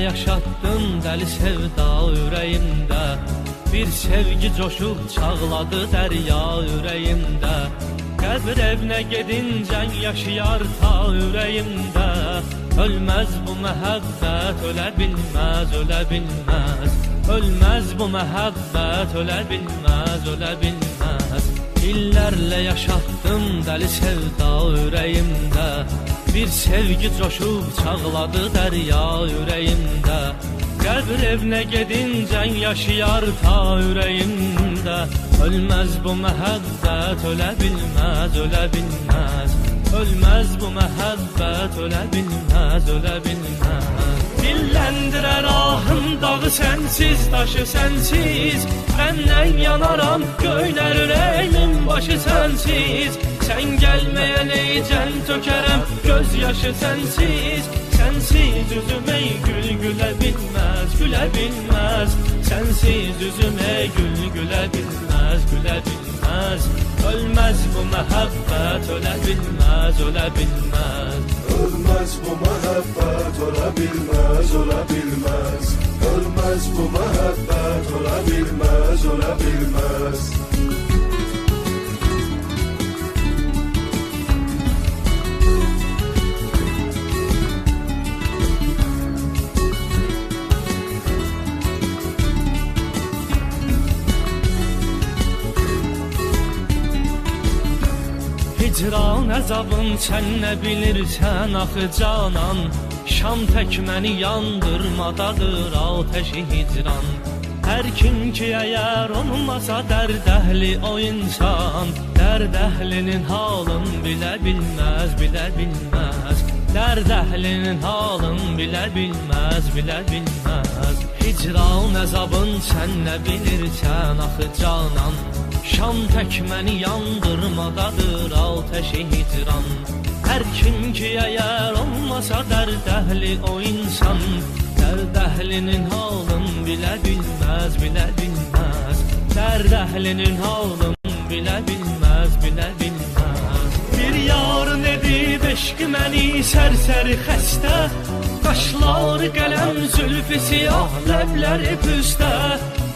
yaşattın dəli sevda ürəyimdə. Bir sevgi coşub çağladı dərya ürəyimdə. Qəbir evinə gedincən yaşayar ta ürəyimdə. Ölməz bu məhəbbət, ölə bilməz, ölə bilməz. Ölməz bu məhəbbət, ölə bilməz, ölə bilməz. İllərlə yaşatdım dəli sevda ürəyimdə. Bir sevgi coşub çağladı dərya ürəyimdə. Qəbir evinə gedincən yaşayar ta ürəyimdə. Ölməz bu məhəbbət, ölə bilməz, ölə bilməz. Ölməz bu məhəbbət, ölə bilməz, ölə bilməz. Dilləndirər ahım dağı sənsiz, daşı sənsiz. Məndən yanaram, göylər ürəyimin başı sənsiz. Sən gəlməyən eycən tökərəm, göz yaşı sənsiz. Sənsiz üzüm ey gül gülə bilməz, gülə bilməz. Sənsiz üzüm ey gül gülə bilməz, gülə bilməz. Ölməz bu məhəbbət, ölə bilməz, ölə bilməz. Ölməz bu məhəbbət, ölə bilməz, ölə bilməz. Ölməz bu məhəbbət, ölə bilməz, ölə bilməz. Hicran əzabın sən nə bilirsən axı canan. Şam tək məni yandırmadadır ateşi hicran. Hər kim ki əgər olmasa dərd əhli o insan. Dərd əhlinin halın bilə bilməz, bilə bilməz. Dərd əhlinin halın bilə bilməz, bilə bilməz. Hicran əzabın sən nə bilirsən axı canan. Şam tək məni yandırmadadır ateşi hicran. Hər kim ki əgər olmasa dərd əhli o insan. Dərd əhlinin halın bilə bilməz, bilə bilməz. Dərd əhlinin halın bilə bilməz, bilə bilməz. Bir yarın edib eşqi məni sərsəri xəstə. Qaşları qələm zülfü siyah, ləbləri püstə.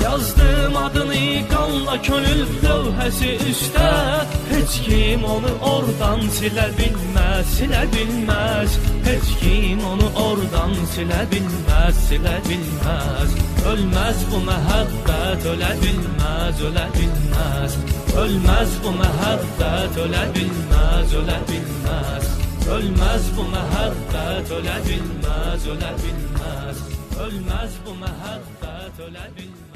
Yazdım adını qanla könül lövhəsi üstə. Heç kim onu oradan silə bilməz, silə bilməz. Heç kim onu oradan silə bilməz, silə bilməz. Ölməz bu məhəbbət, ölə bilməz, ölə bilməz. Ölməz bu məhəbbət, ölə bilməz, ölə bilməz. Ölməz bu məhəbbət, ölə bilməz, ölə bilməz. Ölməz bu məhəbbət, ölə bilməz.